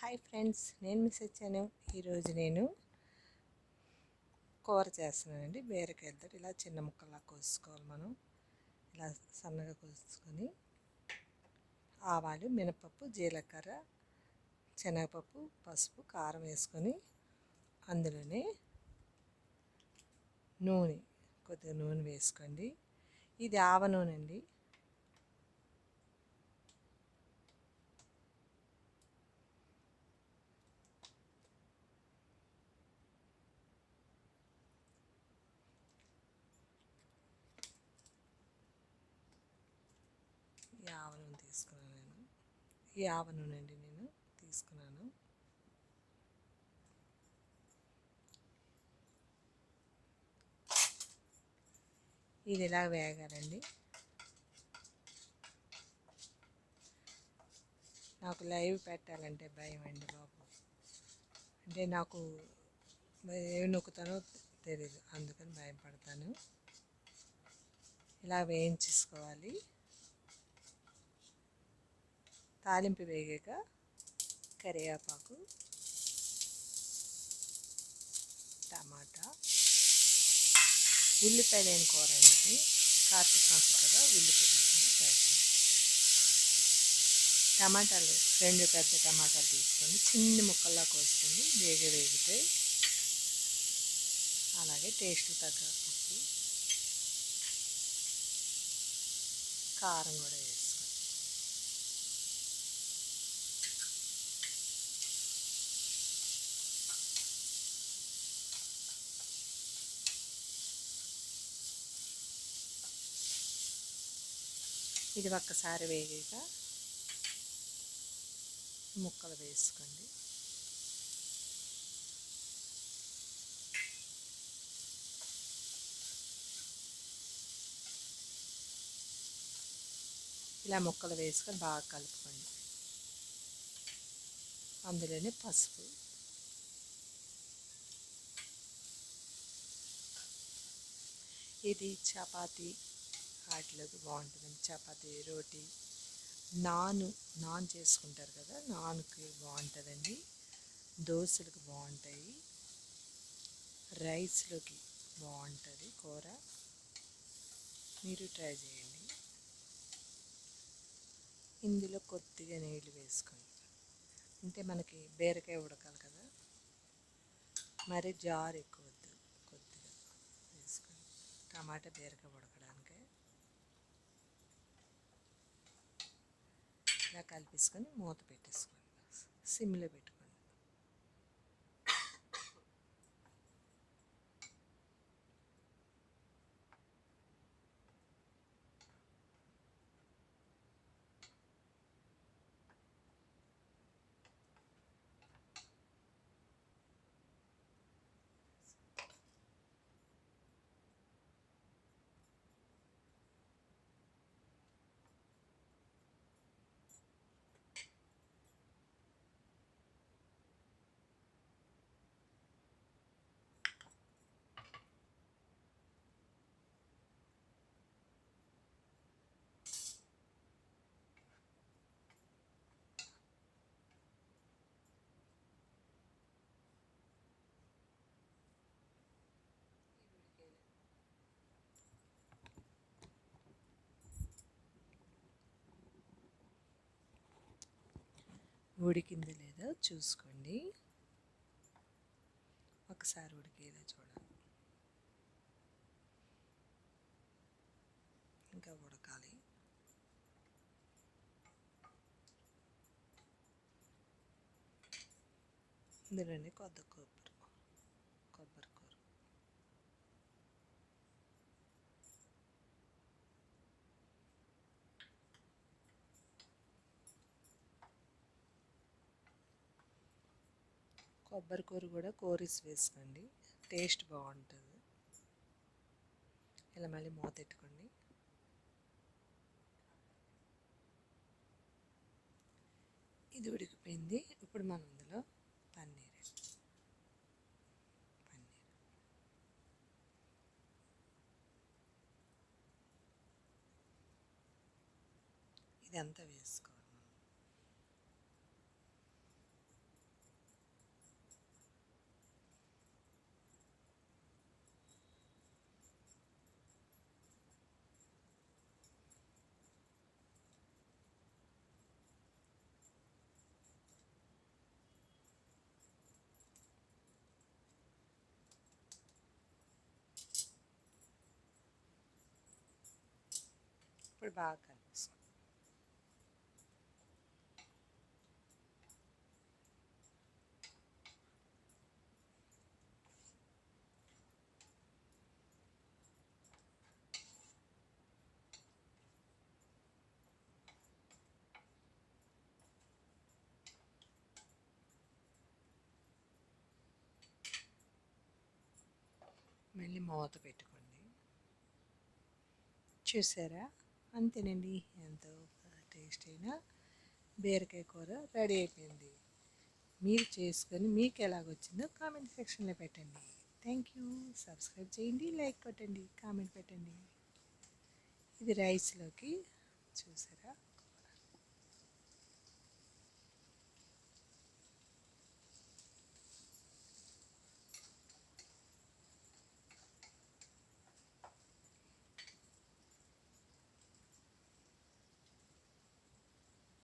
Hi friends, నేను miss వచ్చాను. ఈరోజు నేను కూర చేస్తున్నానండి. బీరకాయలతో ఇలా చిన్న ముక్కలా కోసుకోవాలి. మనం ఇలా సన్నగా కోసుకొని ఆవాలు, మినపప్పు, జీలకర్ర, శనగపప్పు, పసుపు, కారం వేసుకొని అందులోనే కొద్దిగా నూనె వేసుకోండి. ఇది ఆవ నూనె అండి. ఈ ఆవ నూనె తీసుకున్నాను. ఈ ఆవ నూనె అండి నేను తీసుకున్నాను. ఇది ఇలా వేగాలండి. నాకు లైవ్ పెట్టాలంటే భయం అండి బాబు. అంటే నాకు ఏమి నొక్కుతానో తెలియదు, అందుకని భయపడతాను. ఇలా వేయించేసుకోవాలి. తాలింపు వేగాక కరివేపాకు, టమాటా, ఉల్లిపాయ లేని కూర అనేది కార్తీక మాసం కదా, ఉల్లిపాయ లేకుండా చేస్తాను. టమాటాలు 2 పెద్ద టమాటాలు తీసుకోండి, చిన్న ముక్కల్లా కోసుకోండి, వేగుతాయి. అలాగే టేస్ట్ తగ్గ ఉప్పు, కారం కూడా వేసుకోండి. ఇది ఒక్కసారి వేగాక ముక్కలు వేసుకోండి. ఇలా ముక్కలు వేసుకొని బాగా కలుపుకోండి. అందులోనే పసుపు, ఇది చపాతీ వాటిలోకి బాగుంటుందండి. చపాతీ, రోటీ, నాన్ చేసుకుంటారు కదా, నాన్కి బాగుంటుందండి. దోశలకు బాగుంటాయి, రైస్లోకి బాగుంటుంది కూర. మీరు ట్రై చేయండి. ఇందులో కొద్దిగా నీళ్ళు వేసుకోండి. అంటే మనకి బీరకాయ ఉడకాలి కదా, మరి జారు ఎక్కువ వద్దు, కొద్దిగా వేసుకోండి. టమాటా బీరకాయ ఉడకడానికి ఇలా కలిపేసుకొని మూత పెట్టేసుకోండి. సిమ్లో పెట్టుకోండి. ఉడికింది లేదో చూసుకోండి. ఒకసారి ఉడికేలా చూడండి. ఇంకా ఉడకాలి. ఇందులోనే కొబ్బరి కూర, కొబ్బరి కూర కూడా కోరిసి వేసుకోండి, టేస్ట్ బాగుంటుంది. ఇలా మళ్ళీ మూత పెట్టుకోండి. ఇది ఉడికిపోయింది. ఇప్పుడు మనం ఇందులో పన్నీర్ ఇదంతా వేసుకోవాలి. ఇప్పుడు బాగా కలిపేసుకోండి. మళ్ళీ మూత పెట్టుకోండి. చూసారా, అంతేనండి, ఎంతో టేస్ట్ అయిన బీరకాయ కూర రెడీ అయిపోయింది. మీరు చేసుకొని మీకు ఎలాగొచ్చిందో కామెంట్ సెక్షన్లో పెట్టండి. Thank you. సబ్స్క్రైబ్ చేయండి, లైక్ కొట్టండి, కామెంట్ పెట్టండి. ఇది రైస్లోకి చూసారా